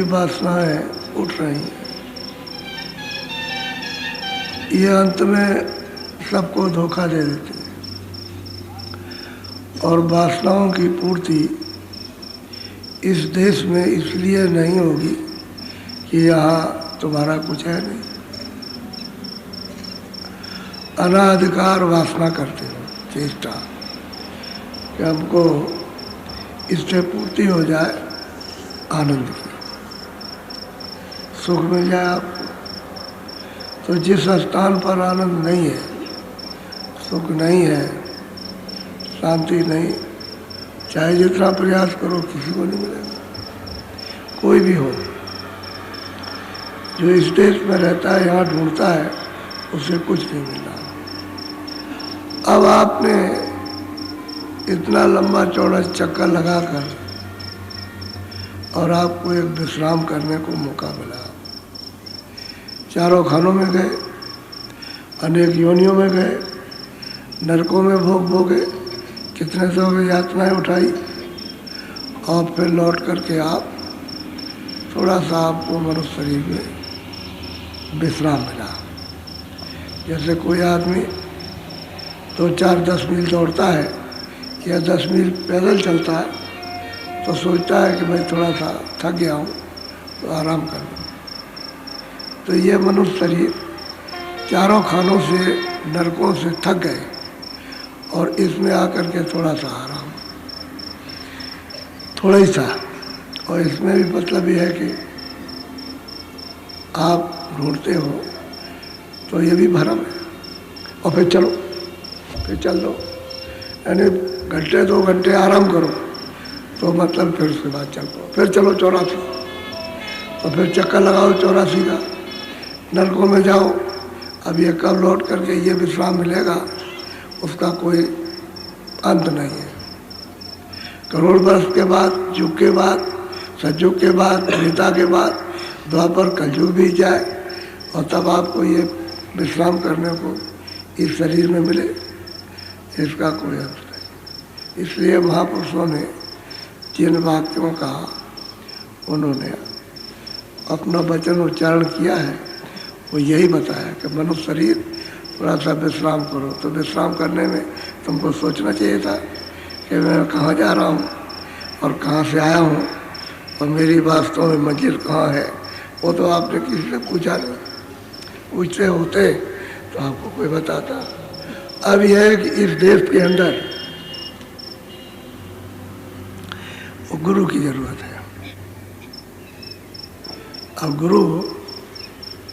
भी वासनाएं उठ रही हैं। ये अंत में सबको धोखा दे देती है और वासनाओं की पूर्ति इस देश में इसलिए नहीं होगी कि यहाँ तुम्हारा कुछ है नहीं। अनाधिकार वासना करते हो, चेष्टा कि हमको इससे पूर्ति हो जाए, आनंद की, सुख मिल जाए आपको। तो जिस स्थान पर आनंद नहीं है, सुख नहीं है, शांति नहीं, चाहे जितना प्रयास करो किसी को नहीं मिलेगा। कोई भी हो जो इस देश में रहता है, यहाँ ढूंढता है, उसे कुछ नहीं मिल रहा। अब आपने इतना लंबा चौड़ा चक्कर लगाकर और आपको एक विश्राम करने को मौका मिला। चारों खानों में गए, अनेक योनियों में गए, नरकों में भोग भोगे, कितने सौ की यातनाएं उठाई और फिर लौट करके आप थोड़ा सा आपको मनुष्य शरीर में विश्राम मिला। जैसे कोई आदमी 2-4-10 मील दौड़ता है या 10 मील पैदल चलता है तो सोचता है कि मैं थोड़ा सा थक गया हूँ तो आराम कर लूँ। तो ये मनुष्य शरीर चारों खानों से, नरकों से थक गए और इसमें आकर के थोड़ा सा आराम, थोड़ा ही सा। और इसमें भी मतलब ये है कि आप ढूंढते हो तो ये भी भरम है। और फिर चलो, फिर चल दो, यानी घंटे 2 घंटे आराम करो तो मतलब फिर उसके बाद चल दो, फिर चलो 84 और फिर चक्कर लगाओ 84 का, नरकों में जाओ। अब ये कब लौट करके ये विश्राम मिलेगा उसका कोई अंत नहीं है। करोड़ वर्ष के बाद, युग के बाद, सतयुग के बाद, त्रेता के बाद, द्वापर कलयुग भी जाए और तब आपको ये विश्राम करने को इस शरीर में मिले, इसका कोई अंत नहीं। इसलिए महापुरुषों ने जिन वाक्यों का उन्होंने अपना वचन उच्चारण किया है वो यही बताया कि मनुष्य शरीर थोड़ा सा विश्राम करो। तो विश्राम करने में तुमको सोचना चाहिए था कि मैं कहाँ जा रहा हूँ और कहाँ से आया हूँ और मेरी वास्तव में मंजिल कहाँ है। वो तो आपने किसी से पूछा नहीं, पूछते होते तो आपको कोई बताता। अब यह है कि इस देश के अंदर गुरु की जरूरत है। अब गुरु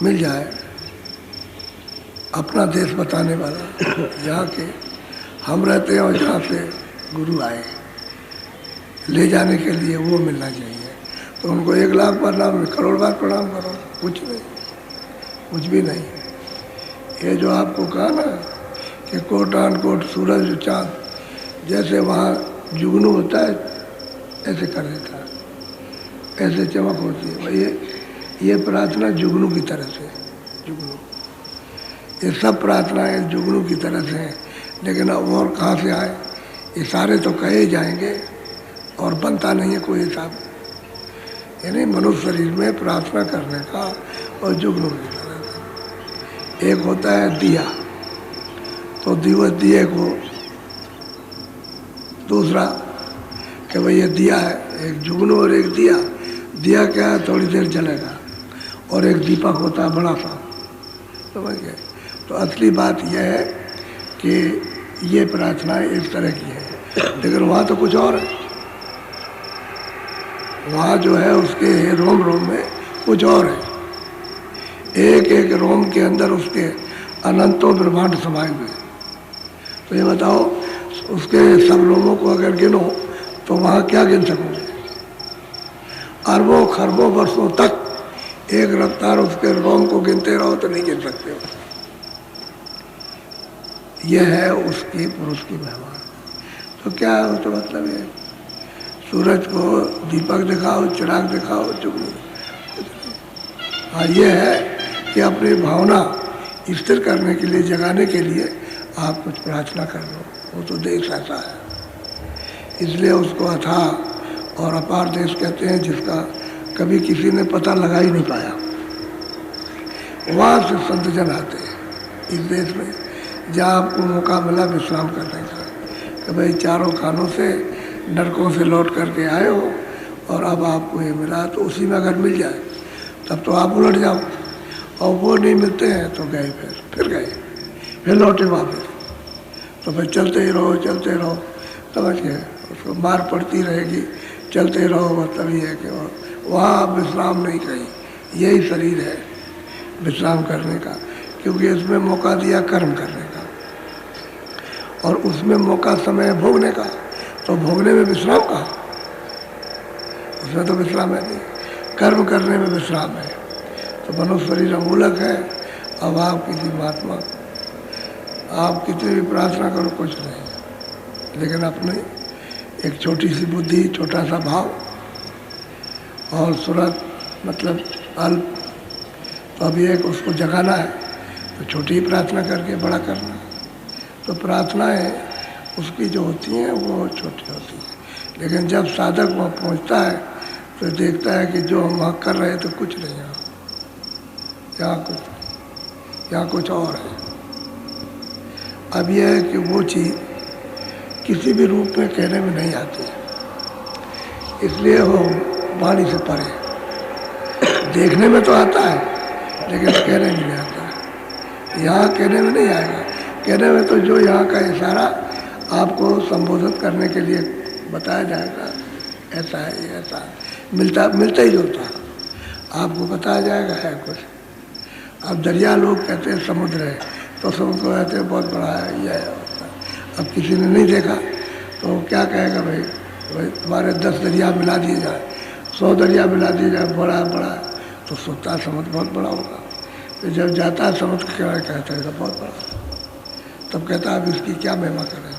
मिल जाए, अपना देश बताने वाला, जहाँ के हम रहते हैं और जहाँ से गुरु आए ले जाने के लिए वो मिलना चाहिए। तो उनको 1 लाख बार नाम, करोड़ बार प्रणाम करो, कुछ नहीं, कुछ भी नहीं। ये जो आपको कहा ना कि कोट आन कोट सूरज चाँद, जैसे वहाँ जुगनू होता है ऐसे कर देता है, ऐसे चमक होती है भाई। ये प्रार्थना जुगनू की तरह से, जुगनू, ये सब प्रार्थनाएं जुगनू की तरह से हैं। लेकिन अब और कहाँ से आए, ये सारे तो कहे जाएंगे और बनता नहीं है कोई हिसाब। यानी मनुष्य शरीर में प्रार्थना करने का और जुगनू की तरह से। एक होता है दिया, तो दिए को दूसरा कि भाई ये दिया है, एक जुगनू और एक दिया। दिया क्या है, थोड़ी देर जलेगा, और एक दीपक होता है बड़ा सा, समझ गए। तो असली बात यह है कि ये प्रार्थनाएं इस तरह की है, लेकिन वहाँ तो कुछ और है। वहाँ जो है उसके रोम रोम में कुछ और है। एक एक रोम के अंदर उसके अनंतों ब्रह्मांड समाये हुए। तो ये बताओ, उसके सब रोमों को अगर गिनो तो वहाँ क्या गिन सकोगे? अरबों खरबों वर्षों तक एक रफ्तार उसके रोम को गिनते रहो तो नहीं गिन सकते हो। यह है उसकी पुरुष की महिमा। तो क्या है, तो मतलब ये सूरज को दीपक दिखाओ, चिराग दिखाओ, जुगनू। हाँ, ये है कि अपनी भावना स्थिर करने के लिए, जगाने के लिए आप कुछ प्रार्थना कर लो। वो तो देश ऐसा है, इसलिए उसको अथाह और अपार देश कहते हैं, जिसका कभी किसी ने पता लगा ही नहीं पाया। वहाँ से संत जन आते हैं इस देश में, जहाँ आपको मौका मिला विश्राम करने का, कि भाई चारों खानों से नरकों से लौट करके आए हो और अब आपको ये मिला, तो उसी में अगर मिल जाए तब तो आप उलट जाओ, और वो नहीं मिलते हैं तो गए, फिर गए, फिर लौटे वापस। तो फिर चलते ही रहो, चलते रहो, समझ गए, उसको मार पड़ती रहेगी, चलते रहो। मतलब ये है कि वहाँ आप विश्राम नहीं कहीं, यही शरीर है विश्राम करने का, क्योंकि इसमें मौका दिया कर्म करने का, और उसमें मौका समय भोगने का, तो भोगने में विश्राम कहाँ, उसमें तो विश्राम है नहीं, कर्म करने में विश्राम है। तो मनुष्य शरीर अमूलक है। अब आप किसी महात्मा, आप कितनी भी प्रार्थना करो कुछ नहीं, लेकिन अपने एक छोटी सी बुद्धि, छोटा सा भाव और सूरत मतलब अल्प, तो अब ये उसको जगाना है, तो छोटी ही प्रार्थना करके बड़ा करना। तो प्रार्थनाएं उसकी जो होती हैं वो छोटी होती हैं, लेकिन जब साधक वहाँ पहुँचता है तो देखता है कि जो हम वहाँ कर रहे थे कुछ नहीं, यहाँ कुछ और है। अब यह है कि वो चीज़ किसी भी रूप में कहने में नहीं आती, इसलिए वो वाणी से परे। देखने में तो आता है लेकिन कहने में नहीं आता है। यहाँ कहने में नहीं आएगा, कहने में तो जो यहाँ का इशारा आपको संबोधित करने के लिए बताया जाएगा, ऐसा है, ये ऐसा है, मिलता ही होता है, आपको बताया जाएगा है कुछ। अब दरिया लोग कहते हैं समुद्र है, तो समुद्र को कहते हैं बहुत बड़ा है, यह है। अब किसी ने नहीं देखा तो क्या कहेगा, भाई तुम्हारे 10 दरिया मिला दिए जाए, 100 दरिया मिला दिए जाए, बड़ा बड़ा, तो सोचता है समुद्र बहुत बड़ा होगा। तो जब जाता है समुद्र के किनारे कहता है बहुत बड़ा, तब कहता है अब इसकी क्या महिमा करें।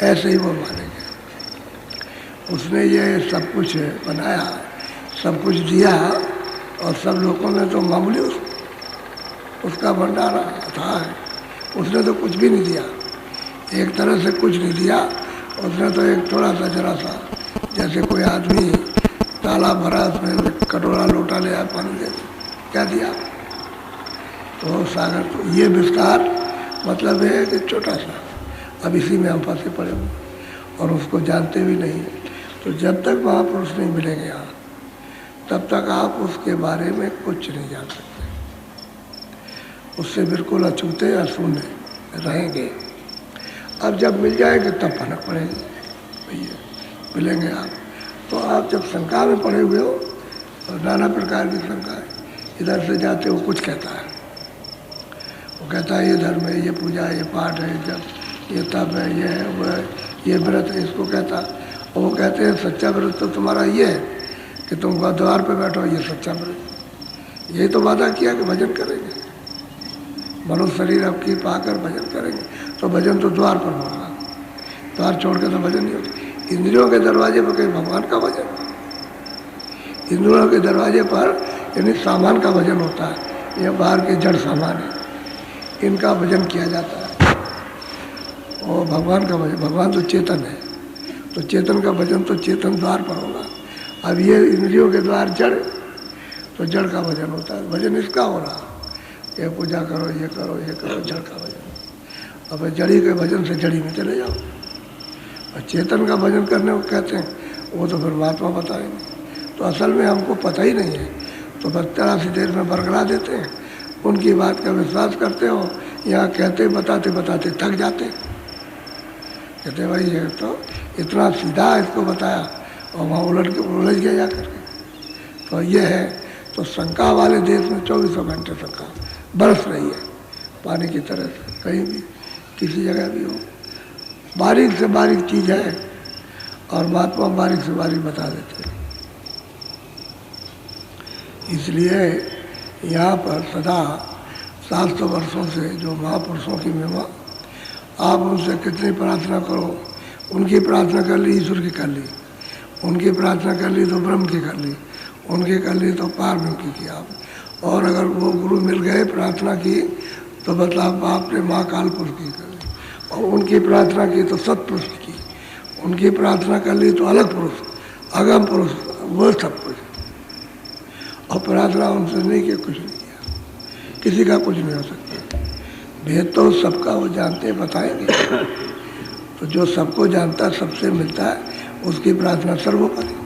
ऐसे ही वो मानेंगे, उसने ये सब कुछ बनाया, सब कुछ दिया, और सब लोगों ने तो मामूली उसका भंडारा था, उसने तो कुछ भी नहीं दिया, एक तरह से कुछ नहीं दिया। उसने तो एक थोड़ा सा जरा सा, जैसे कोई आदमी तालाब भरा, उसमें कटोरा लोटा ले आया पानी दे, क्या दिया। तो सागर, तो ये विस्तार मतलब है कि छोटा सा, अब इसी में हम फंसे पड़े हुए और उसको जानते भी नहीं। तो जब तक महापुरुष नहीं मिलेंगे यहाँ, तब तक आप उसके बारे में कुछ नहीं जान सकते, उससे बिल्कुल अछूते अशून्य रहेंगे। अब जब मिल जाएंगे तब फर्क पड़ेगी, भैया मिलेंगे आप। तो आप जब शंका में पड़े हुए हो, और नाना प्रकार की शंका है, इधर से जाते हो कुछ कहता है, वो कहता है ये धर्म है, ये पूजा है, ये पाठ है, जब ये तप है, ये है, वो है, ये व्रत है, इसको कहता। और वो कहते हैं सच्चा व्रत तो तुम्हारा ये है कि तुम द्वार पे बैठो, ये सच्चा व्रत। यही तो वादा किया कि भजन करेंगे, मनुष्य शरीर आपकी पाकर भजन करेंगे, तो भजन तो द्वार पर होगा, द्वार छोड़ के तो भजन नहीं होता। इंद्रियों के दरवाजे पर कहीं भगवान का भजन, इंद्रियों के दरवाजे पर यानी सामान का भजन होता है, यह बाहर के जड़ सामान है, इनका भजन किया जाता है। और भगवान का भजन, भगवान तो चेतन है, तो चेतन का भजन तो चेतन द्वार पर होगा। अब ये इंद्रियों के द्वार जड़, तो जड़ का भजन होता है। भजन इसका हो रहा, ये पूजा करो, ये करो, ये करो, जड़ का भजन। अब जड़ी के भजन से जड़ी में चले जाओ, और चेतन का भजन करने को कहते हैं, वो तो फिर महात्मा बताएंगे। तो असल में हमको पता ही नहीं है, तो बस तरह सी देर में बरगला देते हैं, उनकी बात का विश्वास करते हो, यहाँ कहते बताते बताते थक जाते, कहते भाई ये तो इतना सीधा इसको बताया और वहाँ उलझ गया जा करके। तो ये है, तो शंका वाले देश में 24 घंटे शंका बरस रही है, पानी की तरह से, कहीं भी किसी जगह भी हो। बारीक से बारीक चीज़ है, और महात्मा बारीक से बारीक बता देते हैं। इसलिए यहाँ पर सदा 700 वर्षों से जो महापुरुषों की महिमा, आप उनसे कितनी प्रार्थना करो, उनकी प्रार्थना कर ली ईश्वर की कर ली, उनकी प्रार्थना कर ली तो ब्रह्म की कर ली, उनकी कर ली तो पार की किया आप। और अगर वो गुरु मिल गए प्रार्थना की, तो मतलब आपने महाकाल पुरुष की कर ली, और उनकी प्रार्थना की तो सत्पुरुष की, उनकी प्रार्थना कर ली तो अलग पुरुष, अगम पुरुष, वो सब कुछ। और प्रार्थना उनसे नहीं कि कुछ नहीं किया, किसी का कुछ नहीं हो सकता। भेद तो सबका वो जानते बताएंगे, तो जो सबको जानता सबसे मिलता है उसकी प्रार्थना सर्वोपरि।